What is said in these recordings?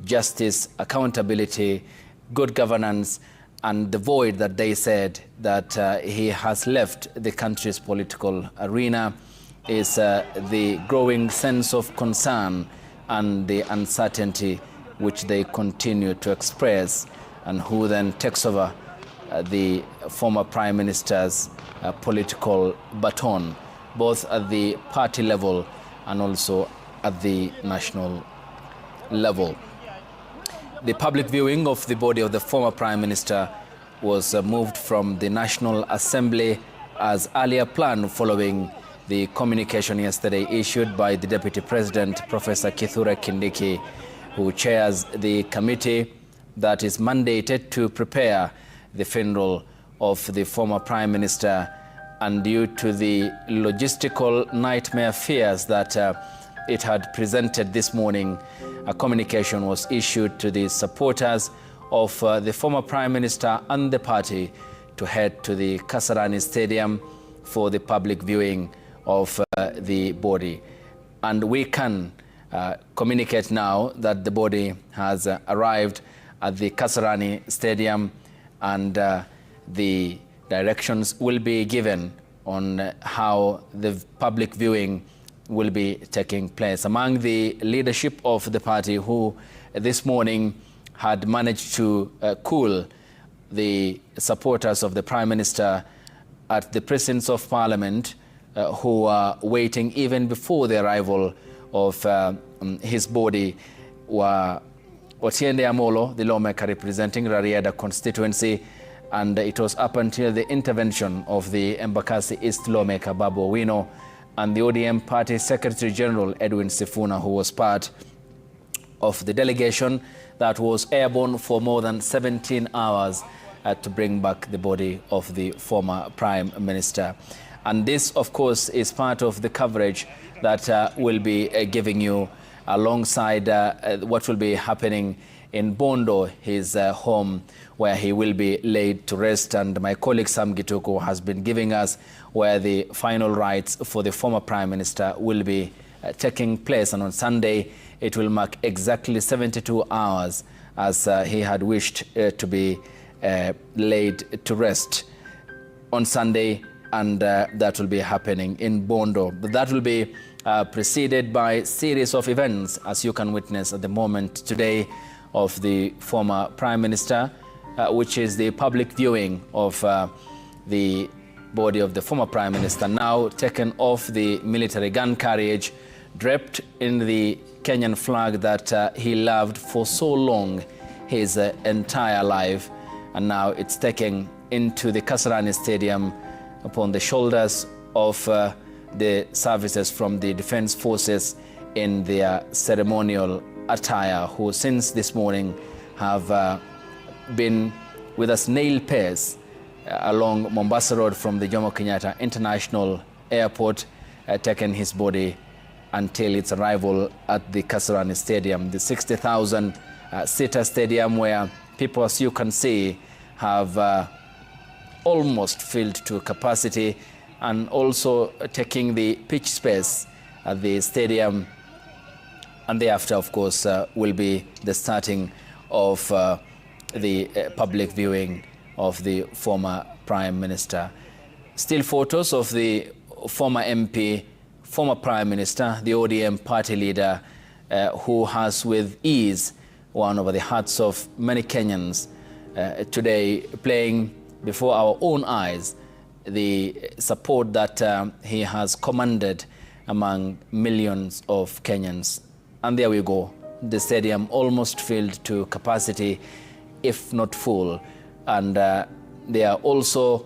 justice, accountability, good governance, and the void that they said that he has left the country's political arena is the growing sense of concern and the uncertainty which they continue to express, and who then takes over the former Prime Minister's political baton, both at the party level and also at the national level. The public viewing of the body of the former Prime Minister was moved from the National Assembly as earlier planned, following the communication yesterday issued by the Deputy President, Professor Kithure Kindiki, who chairs the committee that is mandated to prepare the funeral of the former Prime Minister. And due to the logistical nightmare fears that it had presented this morning, a communication was issued to the supporters of the former Prime Minister and the party to head to the Kasarani Stadium for the public viewing of the body. And we can communicate now that the body has arrived at the Kasarani Stadium, and the directions will be given on how the public viewing will be taking place. Among the leadership of the party who this morning had managed to cool the supporters of the Prime Minister at the presence of Parliament, who are waiting even before the arrival of his body, were Otiende Amolo, the lawmaker representing Rarieda constituency, and it was up until the intervention of the Embakasi East lawmaker Babu Owino and the ODM Party Secretary General Edwin Sifuna, who was part of the delegation that was airborne for more than 17 hours to bring back the body of the former Prime Minister. And this, of course, is part of the coverage that we'll be giving you alongside what will be happening in Bondo, his home, where he will be laid to rest. And my colleague Sam Gituko has been giving us where the final rites for the former Prime Minister will be taking place. And on Sunday, it will mark exactly 72 hours as he had wished to be laid to rest on Sunday. And that will be happening in Bondo. But that will be preceded by a series of events, as you can witness at the moment today, of the former Prime Minister, which is the public viewing of the body of the former Prime Minister, now taken off the military gun carriage, draped in the Kenyan flag that he loved for so long, his entire life. And now it's taken into the Kasarani Stadium upon the shoulders of the services from the Defense Forces in their ceremonial attire, who since this morning have been with a snail pace along Mombasa Road from the Jomo Kenyatta International Airport, taken his body until its arrival at the Kasarani Stadium, the 60,000 seater stadium, where people, as you can see, have almost filled to capacity, and also taking the pitch space at the stadium. And thereafter, of course, will be the starting of the public viewing of the former Prime Minister. Still photos of the former MP, former Prime Minister, the ODM party leader, who has with ease won over the hearts of many Kenyans today, playing before our own eyes the support that he has commanded among millions of Kenyans. And there we go, the stadium almost filled to capacity, if not full. And they are also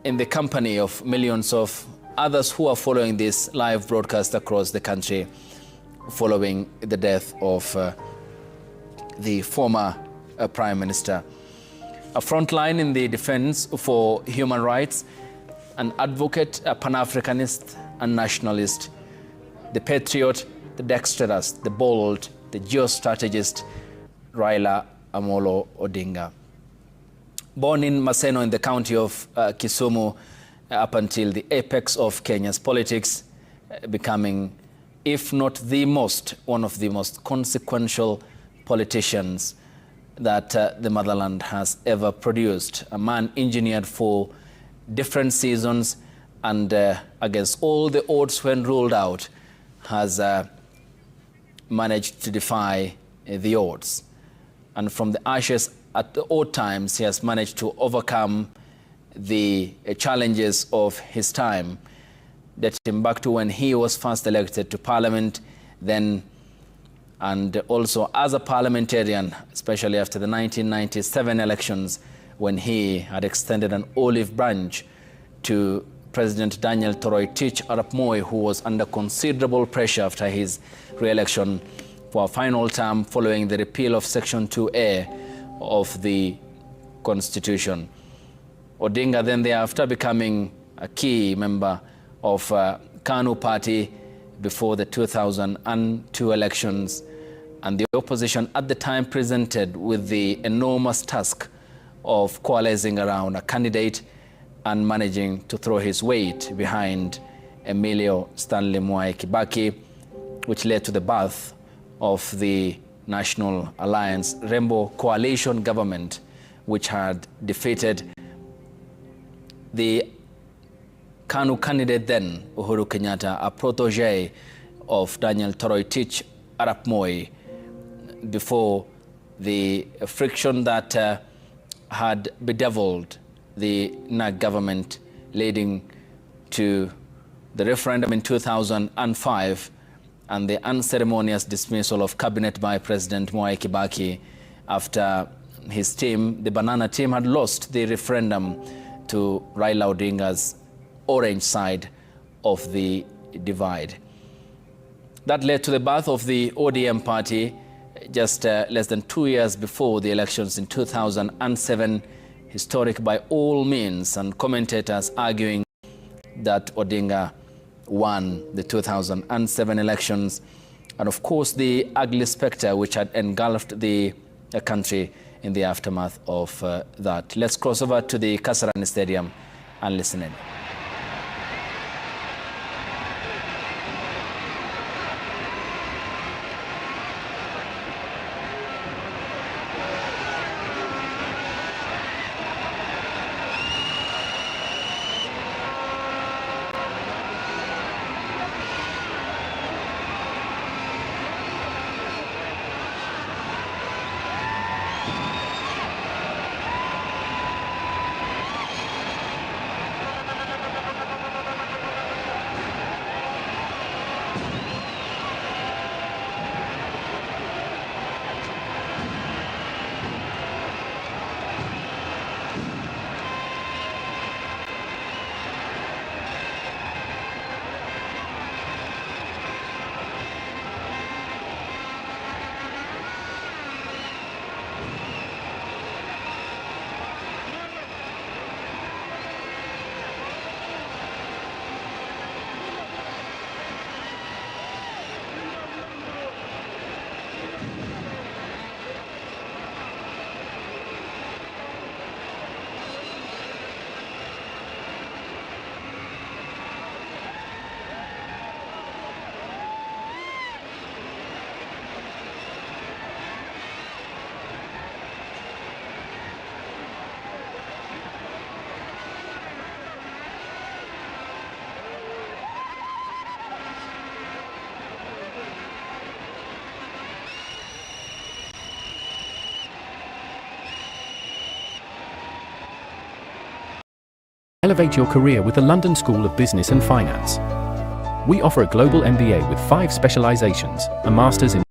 in the company of millions of others who are following this live broadcast across the country, following the death of the former Prime Minister. A frontline in the defense for human rights, an advocate, a Pan-Africanist and nationalist, the patriot, the dexterous, the bold, the geostrategist, Raila Odinga. Born in Maseno in the county of Kisumu, up until the apex of Kenya's politics, becoming, if not the most, one of the most consequential politicians that the motherland has ever produced. A man engineered for different seasons and against all the odds when ruled out has managed to defy the odds. And from the ashes at the odd times, he has managed to overcome the challenges of his time, dating back to when he was first elected to Parliament, then and also as a parliamentarian, especially after the 1997 elections, when he had extended an olive branch to President Daniel Toroitich Arap Moi, who was under considerable pressure after his re-election for a final term following the repeal of Section 2A of the Constitution. Odinga then thereafter becoming a key member of KANU party before the 2002 elections, and the opposition at the time presented with the enormous task of coalescing around a candidate and managing to throw his weight behind Emilio Stanley Mwai Kibaki, which led to the birth of the National Alliance Rainbow Coalition government, which had defeated the KANU candidate then, Uhuru Kenyatta, a protege of Daniel Toroitich Arap Moi, before the friction that had bedeviled the NAG government, leading to the referendum in 2005 and the unceremonious dismissal of cabinet by President Mwai Kibaki after his team, the Banana team, had lost the referendum to Raila Odinga's orange side of the divide. That led to the birth of the ODM party just less than 2 years before the elections in 2007, historic by all means, and commentators arguing that Odinga won the 2007 elections, and of course the ugly spectre which had engulfed the country in the aftermath of that. Let's cross over to the Kasarani Stadium and listen in. Elevate your career with the London School of Business and Finance. We offer a global MBA with 5 specializations, a master's in